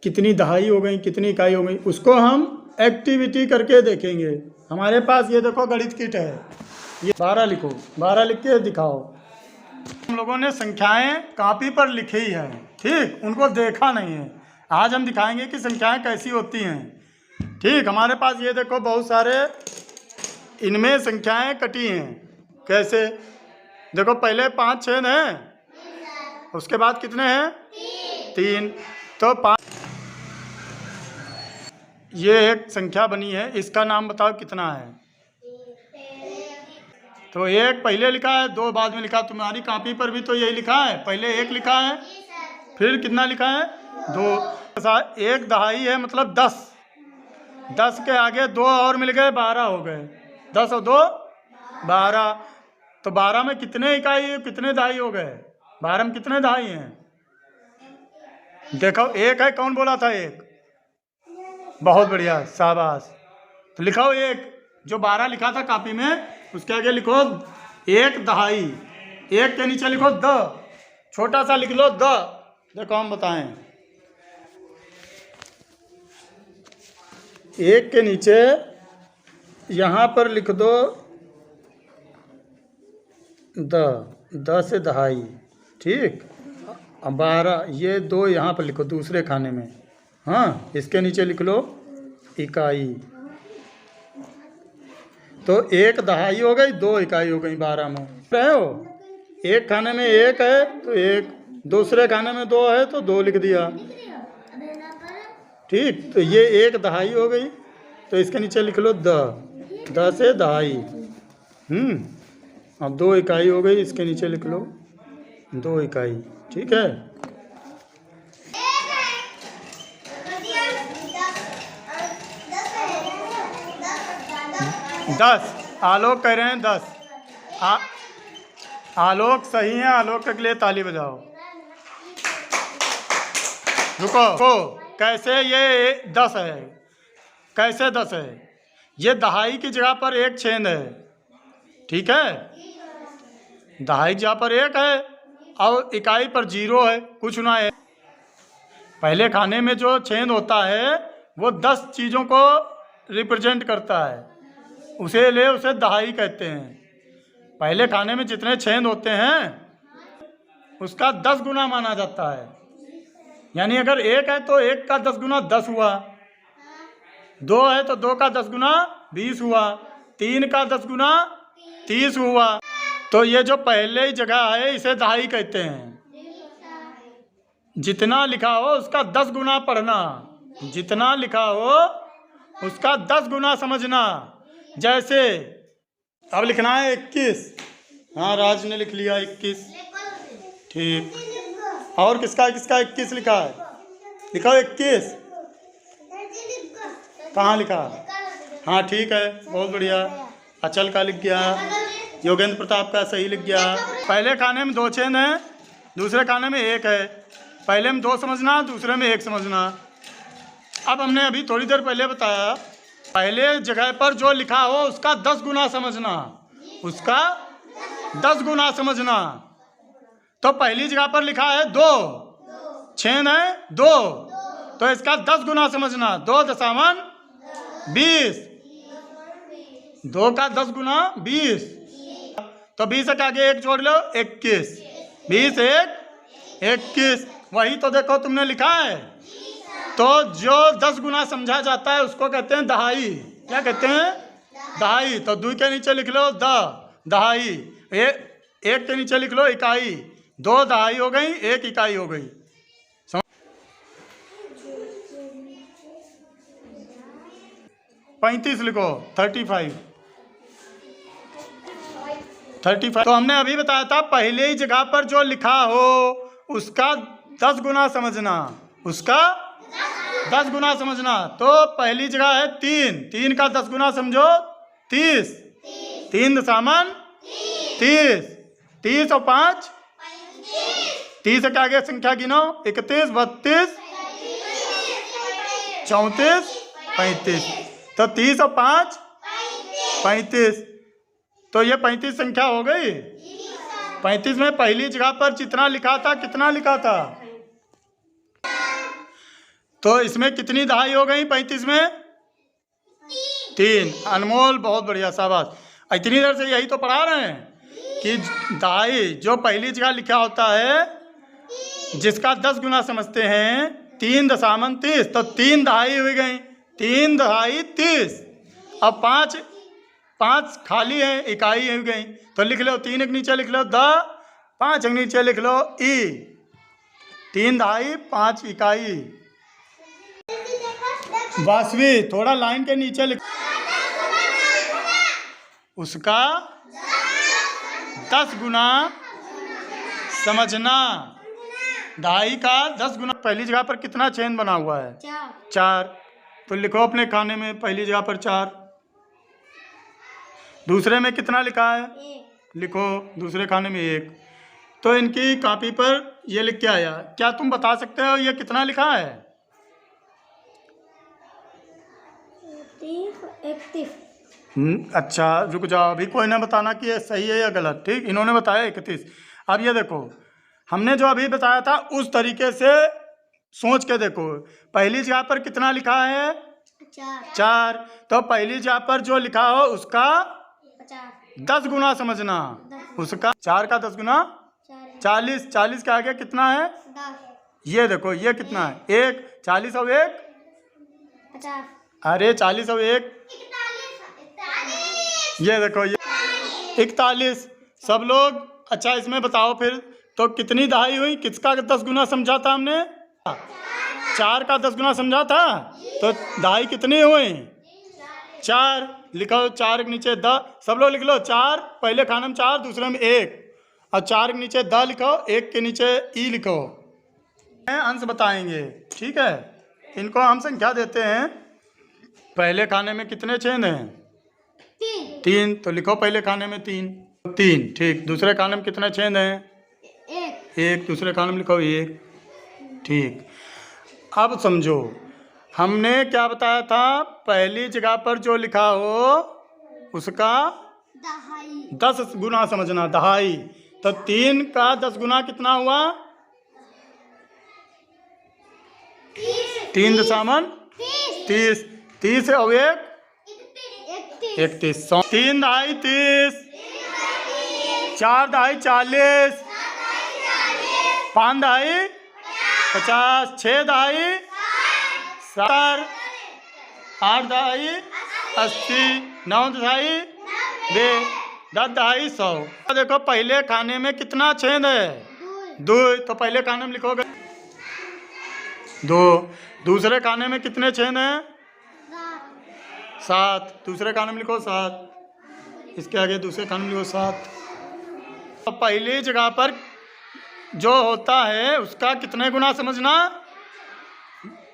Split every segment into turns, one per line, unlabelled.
कितनी दहाई हो गई, कितनी इकाई हो गई, उसको हम एक्टिविटी करके देखेंगे। हमारे पास ये देखो गणित किट है, ये 12 लिखो, 12 लिख के दिखाओ। हम लोगों ने संख्याएं कॉपी पर लिखी है, ठीक, उनको देखा नहीं है। आज हम दिखाएंगे कि संख्याएं कैसी होती हैं। ठीक, हमारे पास ये देखो बहुत सारे इनमें संख्याएं कटी हैं। कैसे? देखो पहले 5 छेद हैं, उसके बाद कितने हैं? 3। तो 5, ये एक संख्या बनी है, इसका नाम बताओ कितना है? तो 1 पहले लिखा है, 2 बाद में लिखा। तुम्हारी कॉपी पर भी तो यही लिखा है, पहले 1 लिखा है, फिर कितना लिखा है? 2। 1 दहाई है मतलब 10। 10 के आगे 2 और मिल गए, 12 हो गए। 10 और 2 12। तो 12 में कितने इकाई, कितने दहाई हो गए? 12 में कितने दहाई हैं? देखो 1 है, कौन बोला था 1? बहुत बढ़िया, शाबाश। तो लिखाओ 1, जो 12 लिखा था कॉपी में, उसके आगे लिखो 1 दहाई। 1 के नीचे लिखो द, छोटा सा लिख लो द। देखो हम बताएं, 1 के नीचे यहाँ पर लिख दो द से दहाई, ठीक। अब 12, ये 2 यहाँ पर लिखो दूसरे खाने में, हाँ, इसके नीचे लिख लो इकाई। तो 1 दहाई हो गई, 2 इकाई हो गई 12 में। रहे हो, एक खाने में 1 है तो 1, दूसरे खाने में 2 है तो 2 लिख दिया, ठीक। तो ये 1 दहाई हो गई, तो इसके नीचे लिख लो द से दहाई। अब 2 इकाई हो गई, इसके नीचे लिख लो 2 इकाई, ठीक है। दस, आलोक कह रहे हैं 10। आलोक सही है, आलोक के लिए ताली बजाओ। रुको, कैसे ये 10 है? कैसे 10 है? ये दहाई की जगह पर 1 छेद है, ठीक है। दहाई जहाँ पर 1 है और इकाई पर 0 है, कुछ ना है। पहले खाने में जो छेद होता है वो 10 चीज़ों को रिप्रेजेंट करता है, उसे दहाई कहते हैं। पहले खाने में जितने छेद होते हैं उसका 10 गुना माना जाता है। यानी अगर 1 है तो 1 का 10 गुना 10 हुआ, 2 है तो 2 का 10 गुना 20 हुआ, 3 का 10 गुना 30 हुआ। तो ये जो पहले ही जगह है इसे दहाई कहते हैं। जितना लिखा हो उसका 10 गुना पढ़ना, जितना लिखा हो उसका 10 गुना समझना। जैसे अब लिखना है 21, हाँ राज ने लिख लिया 21, ठीक। और किसका 21 लिखा है? लिखा 21, कहाँ लिखा? हाँ ठीक है, बहुत बढ़िया। अचल का लिख गया, योगेंद्र प्रताप का सही लिख गया। पहले खाने में 2 छेद हैं, दूसरे खाने में 1 है। पहले में 2 समझना, दूसरे में 1 समझना। अब हमने अभी थोड़ी देर पहले बताया, पहले जगह पर जो लिखा हो उसका 10 गुना समझना, उसका 10 गुना समझना। तो पहली जगह पर लिखा है 2, छेद है 2, तो इसका 10 गुना समझना। 2 दशामन 20, 2 का 10 गुना 20। तो 20 के आगे 1 जोड़ लो, 21। 20 1 21, वही तो देखो तुमने लिखा है। तो जो 10 गुना समझा जाता है उसको कहते हैं दहाई। क्या कहते हैं? दहाई। तो 2 के नीचे लिख लो दहाई, 1 के नीचे लिख लो इकाई। 2 दहाई हो गई, 1 इकाई हो गई। 35 लिखो, 35। तो हमने अभी बताया था पहले ही जगह पर जो लिखा हो उसका 10 गुना समझना, उसका 10 गुना समझना। तो पहली जगह है 3, 3 का 10 गुना समझो 30, 3 दशामन 30, 30 और 5 30 के आगे संख्या गिनो, 31 32 34 35। तो 30 और 5 35, तो ये 35 संख्या हो गई। 35 में पहली जगह पर जितना लिखा था, कितना लिखा था? तो इसमें कितनी दहाई हो गई 35 में? 3। अनमोल, बहुत बढ़िया, शाबाश। इतनी देर से यही तो पढ़ा रहे हैं कि दहाई जो पहली जगह लिखा होता है जिसका 10 गुना समझते हैं 3 दशामन 30, तो 3 दहाई हो गई, 3 दहाई 30। अब 5 खाली है, इकाई हो गई, तो लिख लो 3 के नीचे लिख लो 10, 5 के नीचे लिख लो ई। 3 दहाई 5 इकाई। वासवी, थोड़ा लाइन के नीचे लिख, उसका 10 गुना समझना। दहाई का 10 गुना। पहली जगह पर कितना चेन बना हुआ है? 4। तो लिखो अपने खाने में पहली जगह पर 4। दूसरे में कितना लिखा है? 1। लिखो दूसरे खाने में 1। तो इनकी कॉपी पर ये लिख के आया। क्या तुम बता सकते हो ये कितना लिखा है?
31।
अच्छा, रुक जाओ, अभी कोई ना बताना कि ये सही है या गलत। ठीक, इन्होंने बताया 31। अब ये देखो, हमने जो अभी बताया था उस तरीके से सोच के देखो। पहली जगह पर कितना लिखा है? 4। तो पहली जगह पर जो लिखा हो उसका 10 गुना समझना। उसका 4 का 10 गुना 40। 40 के आगे कितना है?
10।
ये देखो, ये कितना है? 1। 40 और 1?
50।
अरे 40 और 1? ये देखो, ये 41। सब लोग अच्छा इसमें बताओ फिर, तो कितनी दहाई हुई? किसका 10 गुना समझा था हमने? 4 का 10 गुना समझा था, तो दहाई कितनी हुई? 4। लिखो 4 के नीचे 10। सब लोग लिख लो 4, पहले खाने में 4, दूसरे में 1, और 4 के नीचे 10 लिखो, 1 के नीचे ई लिखो। अंश बताएंगे, ठीक है। इनको हम संख्या देते हैं। पहले खाने में कितने छेद हैं? 3। तो लिखो पहले खाने में 3। ठीक। दूसरे खाने में कितने छेद हैं? 1। दूसरे खाने में लिखो 1। ठीक। अब समझो, हमने क्या बताया था? पहली जगह पर जो लिखा हो उसका 10 गुना समझना, दहाई। तो 3 का 10 गुना कितना हुआ? 3 दशामन 30। 30 और 1? 31। 3 दहाई 30, 4 दहाई 40, 5 दहाई 50, 6 दहाई 70, 8 दहाई 80, 9 दहाई 10 दहाई 100। देखो पहले खाने में कितना छेद है? 2। तो पहले खाने में लिखोगे 2। दूसरे खाने में कितने छेद हैं? 7। दूसरे खाने में लिखो 7। इसके आगे दूसरे खाने में लिखो 7। तो पहली जगह पर जो होता है उसका कितने गुना समझना?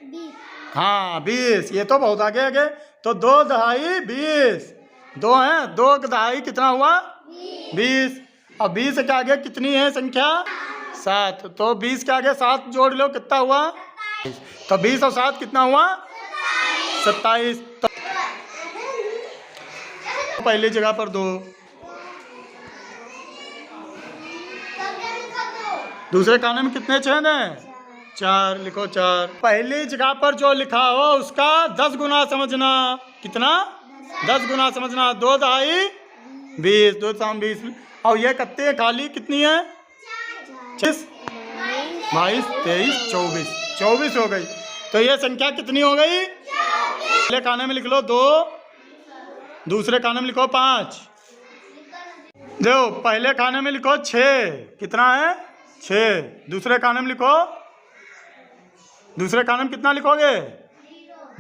20।
हाँ 20। ये तो बहुत आगे आगे। तो 2 दहाई 20। 2 है, 2 दहाई कितना हुआ? 20। अब 20 के आगे कितनी है संख्या? 7। तो 20 के आगे 7 जोड़ लो, कितना हुआ? तो 20 और 7 कितना हुआ? 27। तो पहली जगह पर 2। दूसरे खाने में कितने छेद हैं? 4। लिखो 4। पहली जगह पर जो लिखा हो उसका 10 गुना समझना। कितना? 10 गुना समझना। 2 दहाई 20, 2 दशमलव 20। और ये कितने खाली कितनी है? 22, 23, 24। 24 हो गई। तो ये संख्या कितनी हो गई? पहले खाने में लिख लो 2, दूसरे खाने में लिखो 5। देखो पहले खाने में लिखो 6। कितना है? 6। दूसरे खाने में लिखो, दूसरे खाने में कितना लिखोगे?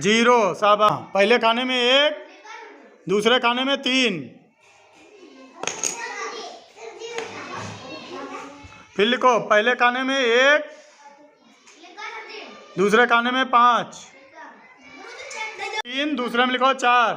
0। शाबाश। पहले खाने में 1, दूसरे खाने में 3। फिर लिखो पहले खाने में 1, दूसरे खाने में 5, 3, दूसरे में लिखो 4।